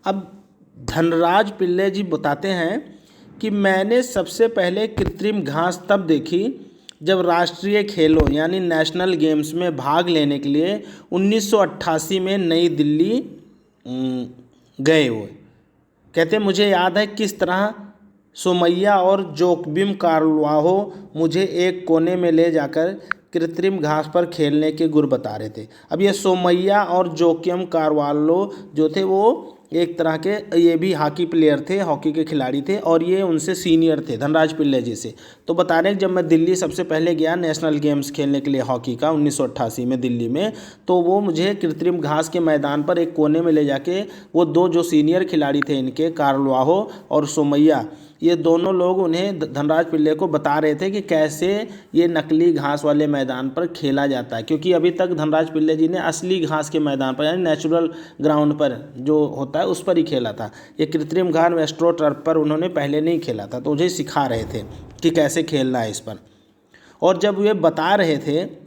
अब धनराज पिल्ले जी बताते हैं कि मैंने सबसे पहले कृत्रिम घास तब देखी जब राष्ट्रीय खेलों यानी नेशनल गेम्स में भाग लेने के लिए 1988 में नई दिल्ली गए हुए। कहते मुझे याद है किस तरह सोमैया और जोकबिम कार्लवाहो मुझे एक कोने में ले जाकर कृत्रिम घास पर खेलने के गुर बता रहे थे। अब ये सोमैया और जोकियम कार्वालो जो थे वो एक तरह के ये भी हॉकी प्लेयर थे, हॉकी के खिलाड़ी थे और ये उनसे सीनियर थे धनराज पिल्ले जी से। तो बता रहे हैं जब मैं दिल्ली सबसे पहले गया नेशनल गेम्स खेलने के लिए हॉकी का 1988 में दिल्ली में, तो वो मुझे कृत्रिम घास के मैदान पर एक कोने में ले जाके वो दो जो सीनियर खिलाड़ी थे इनके, कार्लवाहो और सोमैया, ये दोनों लोग उन्हें धनराज पिल्ले को बता रहे थे कि कैसे ये नकली घास वाले मैदान पर खेला जाता है, क्योंकि अभी तक धनराज पिल्ले जी ने असली घास के मैदान पर यानी नेचुरल ग्राउंड पर जो होता है उस पर ही खेला था। ये कृत्रिम घास एस्ट्रो टर्फ पर उन्होंने पहले नहीं खेला था, तो मुझे सिखा रहे थे कि कैसे खेलना है इस पर। और जब ये बता रहे थे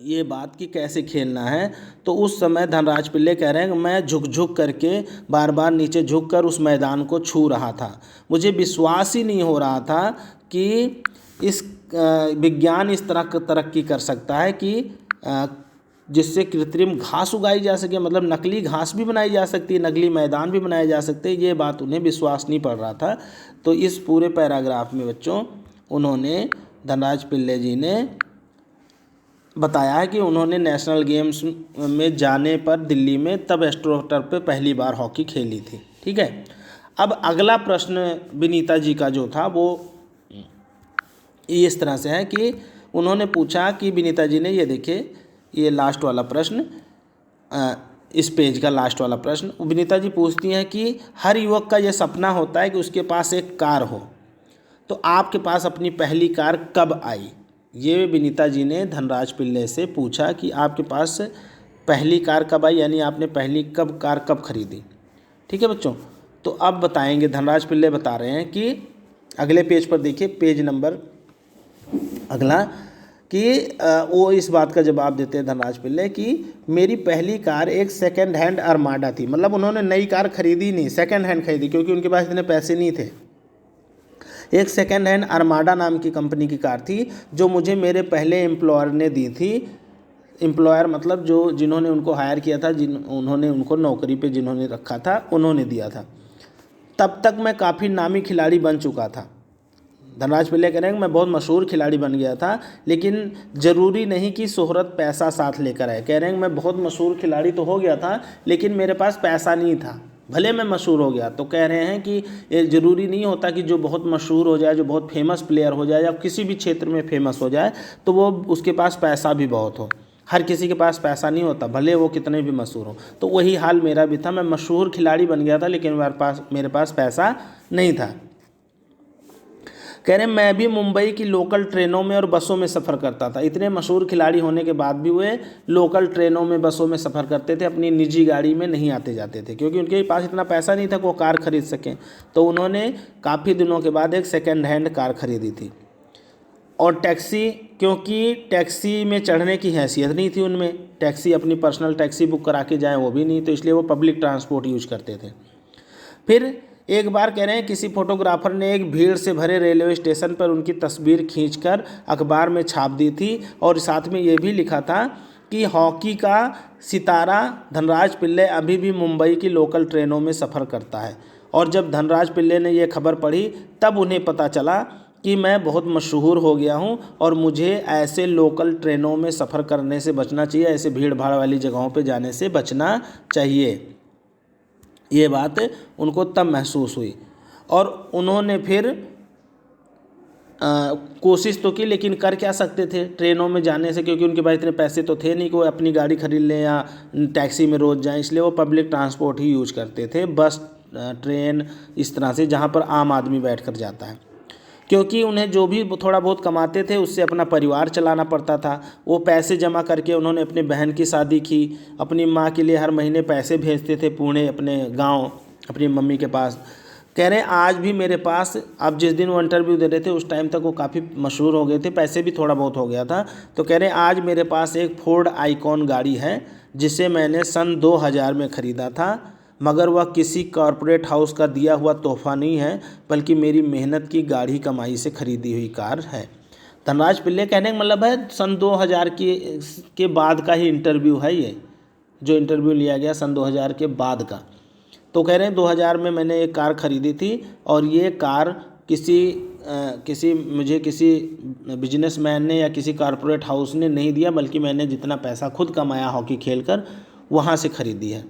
ये बात कि कैसे खेलना है, तो उस समय धनराज पिल्ले कह रहे हैं कि मैं झुक झुक करके बार बार नीचे झुक कर उस मैदान को छू रहा था। मुझे विश्वास ही नहीं हो रहा था कि इस विज्ञान इस तरह तरक्की कर सकता है कि जिससे कृत्रिम घास उगाई जा सके, मतलब नकली घास भी बनाई जा सकती है, नकली मैदान भी बनाए जा सकते हैं। ये बात उन्हें विश्वास नहीं पड़ रहा था। तो इस पूरे पैराग्राफ में बच्चों उन्होंने धनराज पिल्ले जी ने बताया है कि उन्होंने नेशनल गेम्स में जाने पर दिल्ली में तब एस्ट्रो टर्फ पे पहली बार हॉकी खेली थी। ठीक है, अब अगला प्रश्न विनीता जी का जो था वो इस तरह से है कि उन्होंने पूछा कि विनीता जी ने, ये देखिए ये लास्ट वाला प्रश्न, इस पेज का लास्ट वाला प्रश्न, विनीता जी पूछती हैं कि हर युवक का ये सपना होता है कि उसके पास एक कार हो, तो आपके पास अपनी पहली कार कब आई? ये विनीता जी ने धनराज पिल्ले से पूछा कि आपके पास पहली कार कब आई, यानी आपने पहली कार कब खरीदी। ठीक है बच्चों, तो अब बताएंगे धनराज पिल्ले बता रहे हैं कि अगले पेज पर देखिए, पेज नंबर अगला, कि वो इस बात का जवाब देते हैं धनराज पिल्ले कि मेरी पहली कार एक सेकेंड हैंड अरमाडा थी। मतलब उन्होंने नई कार खरीदी नहीं, सेकेंड हैंड खरीदी, क्योंकि उनके पास इतने पैसे नहीं थे। एक सेकेंड हैंड अरमाडा नाम की कंपनी की कार थी जो मुझे मेरे पहले एम्प्लॉयर ने दी थी। एम्प्लॉयर मतलब जो जिन्होंने उनको हायर किया था, उन्होंने उनको नौकरी पे जिन्होंने रखा था, उन्होंने दिया था। तब तक मैं काफ़ी नामी खिलाड़ी बन चुका था। धनराज पिल्ले कह रहे हैं कि मैं बहुत मशहूर खिलाड़ी बन गया था, लेकिन ज़रूरी नहीं कि शोहरत पैसा साथ लेकर आए। कह रहे हैं कि मैं बहुत मशहूर खिलाड़ी तो हो गया था, लेकिन मेरे पास पैसा नहीं था, भले मैं मशहूर हो गया। तो कह रहे हैं कि ये ज़रूरी नहीं होता कि जो बहुत मशहूर हो जाए, जो बहुत फेमस प्लेयर हो जाए या किसी भी क्षेत्र में फेमस हो जाए, तो वो उसके पास पैसा भी बहुत हो। हर किसी के पास पैसा नहीं होता, भले वो कितने भी मशहूर हो। तो वही हाल मेरा भी था, मैं मशहूर खिलाड़ी बन गया था, लेकिन मेरे पास पैसा नहीं था। कह रहे मैं भी मुंबई की लोकल ट्रेनों में और बसों में सफ़र करता था। इतने मशहूर खिलाड़ी होने के बाद भी वे लोकल ट्रेनों में, बसों में सफ़र करते थे, अपनी निजी गाड़ी में नहीं आते जाते थे, क्योंकि उनके पास इतना पैसा नहीं था कि वो कार खरीद सकें। तो उन्होंने काफ़ी दिनों के बाद एक सेकेंड हैंड कार खरीदी थी। और टैक्सी, क्योंकि टैक्सी में चढ़ने की हैसियत नहीं थी उनमें, टैक्सी अपनी पर्सनल टैक्सी बुक करा के जाएँ वो भी नहीं, तो इसलिए वो पब्लिक ट्रांसपोर्ट यूज करते थे। फिर एक बार कह रहे हैं किसी फोटोग्राफर ने एक भीड़ से भरे रेलवे स्टेशन पर उनकी तस्वीर खींचकर अखबार में छाप दी थी और साथ में ये भी लिखा था कि हॉकी का सितारा धनराज पिल्ले अभी भी मुंबई की लोकल ट्रेनों में सफ़र करता है। और जब धनराज पिल्ले ने यह खबर पढ़ी तब उन्हें पता चला कि मैं बहुत मशहूर हो गया हूं और मुझे ऐसे लोकल ट्रेनों में सफ़र करने से बचना चाहिए, ऐसे भीड़ भाड़ वाली जगहों पर जाने से बचना चाहिए। ये बात उनको तब महसूस हुई और उन्होंने फिर कोशिश तो की, लेकिन कर क्या सकते थे ट्रेनों में जाने से, क्योंकि उनके पास इतने पैसे तो थे नहीं कि वो अपनी गाड़ी खरीद लें या टैक्सी में रोज़ जाएं, इसलिए वो पब्लिक ट्रांसपोर्ट ही यूज करते थे, बस, ट्रेन, इस तरह से जहाँ पर आम आदमी बैठ कर जाता है। क्योंकि उन्हें जो भी थोड़ा बहुत कमाते थे उससे अपना परिवार चलाना पड़ता था। वो पैसे जमा करके उन्होंने अपनी बहन की शादी की, अपनी माँ के लिए हर महीने पैसे भेजते थे पुणे अपने गांव अपनी मम्मी के पास। कह रहे हैं आज भी मेरे पास, अब जिस दिन वो इंटरव्यू दे रहे थे उस टाइम तक वो काफ़ी मशहूर हो गए थे, पैसे भी थोड़ा बहुत हो गया था। तो कह रहे हैं आज मेरे पास एक फोर्ड आइकॉन गाड़ी है जिसे मैंने सन 2000 में ख़रीदा था। मगर वह किसी कॉरपोरेट हाउस का दिया हुआ तोहफा नहीं है, बल्कि मेरी मेहनत की गाढ़ी कमाई से खरीदी हुई कार है। धनराज पिल्ले कहने का मतलब है सन 2000 के बाद का ही इंटरव्यू है ये, जो इंटरव्यू लिया गया सन 2000 के बाद का। तो कह रहे हैं 2000 में मैंने एक कार ख़रीदी थी और ये कार मुझे किसी बिजनेसमैन ने या किसी कॉरपोरेट हाउस ने नहीं दिया, बल्कि मैंने जितना पैसा खुद कमाया हॉकी खेलकर वहाँ से ख़रीदी है।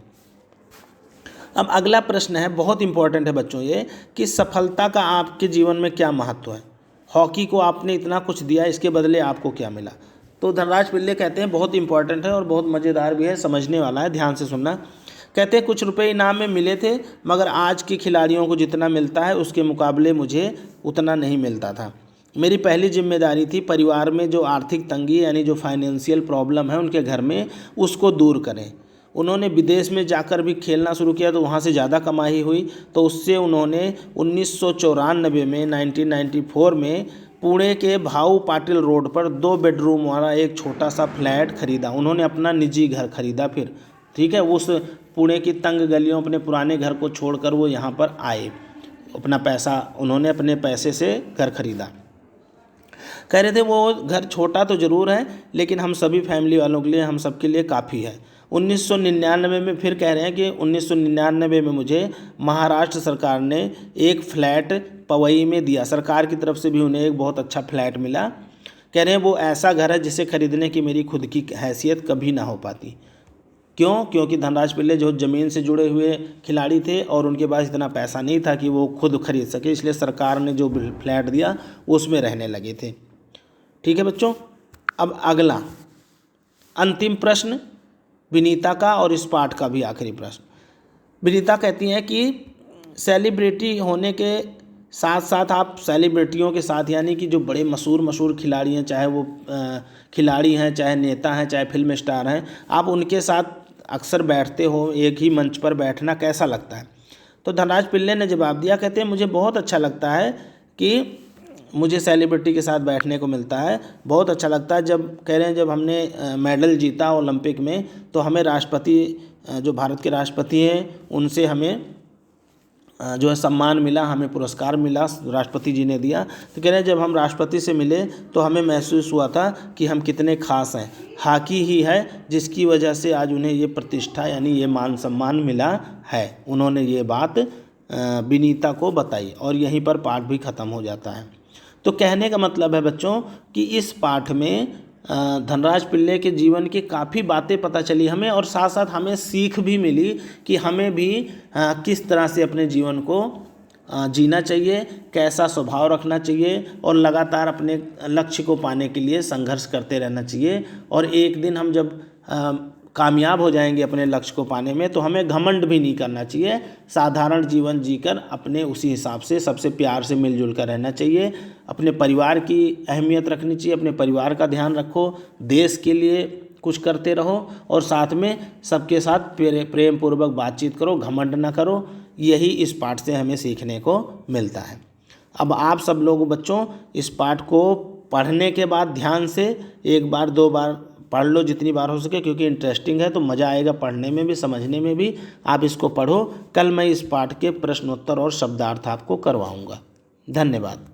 अब अगला प्रश्न है, बहुत इंपॉर्टेंट है बच्चों ये, कि सफलता का आपके जीवन में क्या महत्व है। हॉकी को आपने इतना कुछ दिया, इसके बदले आपको क्या मिला। तो धनराज पिल्ले कहते हैं बहुत इंपॉर्टेंट है और बहुत मज़ेदार भी है, समझने वाला है, ध्यान से सुनना। कहते हैं कुछ रुपए इनाम में मिले थे, मगर आज के खिलाड़ियों को जितना मिलता है उसके मुकाबले मुझे उतना नहीं मिलता था। मेरी पहली जिम्मेदारी थी परिवार में जो आर्थिक तंगी यानी जो फाइनेंशियल प्रॉब्लम है उनके घर में, उसको दूर करें। उन्होंने विदेश में जाकर भी खेलना शुरू किया तो वहाँ से ज़्यादा कमाई हुई, तो उससे उन्होंने 1994 में 1994 में पुणे के भाऊ पाटिल रोड पर 2 बेडरूम वाला एक छोटा सा फ्लैट खरीदा। उन्होंने अपना निजी घर खरीदा फिर, ठीक है। उस पुणे की तंग गलियों अपने पुराने घर को छोड़कर वो यहाँ पर आए, उन्होंने अपने पैसे से घर खरीदा। कह रहे थे वो घर छोटा तो ज़रूर है, लेकिन हम सभी फैमिली वालों के लिए, हम सबके लिए काफ़ी है। 1999 में फिर कह रहे हैं कि 1999 में मुझे महाराष्ट्र सरकार ने एक फ्लैट पवई में दिया। सरकार की तरफ से भी उन्हें एक बहुत अच्छा फ्लैट मिला। कह रहे हैं वो ऐसा घर है जिसे खरीदने की मेरी खुद की हैसियत कभी ना हो पाती। क्यों? क्योंकि धनराज पिल्ले जो ज़मीन से जुड़े हुए खिलाड़ी थे और उनके पास इतना पैसा नहीं था कि वो खुद खरीद सके, इसलिए सरकार ने जो फ्लैट दिया उसमें रहने लगे थे। ठीक है बच्चों। अब अगला अंतिम प्रश्न विनीता का, और इस पाठ का भी आखिरी प्रश्न। विनीता कहती हैं कि सेलिब्रिटी होने के साथ साथ आप सेलिब्रिटियों के साथ, यानी कि जो बड़े मशहूर खिलाड़ी हैं, चाहे वो खिलाड़ी हैं, चाहे नेता हैं, चाहे फिल्म स्टार हैं, आप उनके साथ अक्सर बैठते हो, एक ही मंच पर बैठना कैसा लगता है। तो धनराज पिल्ले ने जवाब दिया, कहते हैं मुझे बहुत अच्छा लगता है कि मुझे सेलिब्रिटी के साथ बैठने को मिलता है, बहुत अच्छा लगता है। जब कह रहे हैं जब हमने मेडल जीता ओलंपिक में, तो हमें राष्ट्रपति, जो भारत के राष्ट्रपति हैं, उनसे हमें जो है सम्मान मिला, हमें पुरस्कार मिला, राष्ट्रपति जी ने दिया। तो कह रहे हैं जब हम राष्ट्रपति से मिले तो हमें महसूस हुआ था कि हम कितने खास हैं। हॉकी ही है जिसकी वजह से आज उन्हें ये प्रतिष्ठा यानी ये मान सम्मान मिला है। उन्होंने ये बात विनीता को बताई और यहीं पर पाठ भी ख़त्म हो जाता है। तो कहने का मतलब है बच्चों कि इस पाठ में धनराज पिल्ले के जीवन की काफ़ी बातें पता चली हमें, और साथ साथ हमें सीख भी मिली कि हमें भी किस तरह से अपने जीवन को जीना चाहिए, कैसा स्वभाव रखना चाहिए, और लगातार अपने लक्ष्य को पाने के लिए संघर्ष करते रहना चाहिए। और एक दिन हम जब कामयाब हो जाएंगे अपने लक्ष्य को पाने में, तो हमें घमंड भी नहीं करना चाहिए। साधारण जीवन जीकर अपने उसी हिसाब से सबसे प्यार से मिलजुल कर रहना चाहिए। अपने परिवार की अहमियत रखनी चाहिए, अपने परिवार का ध्यान रखो, देश के लिए कुछ करते रहो, और साथ में सबके साथ प्रेम पूर्वक बातचीत करो, घमंड ना करो। यही इस पाठ से हमें सीखने को मिलता है। अब आप सब लोग बच्चों इस पाठ को पढ़ने के बाद ध्यान से 1 बार 2 बार पढ़ लो, जितनी बार हो सके, क्योंकि इंटरेस्टिंग है, तो मज़ा आएगा पढ़ने में भी, समझने में भी। आप इसको पढ़ो। कल मैं इस पाठ के प्रश्नोत्तर और शब्दार्थ आपको करवाऊँगा। धन्यवाद।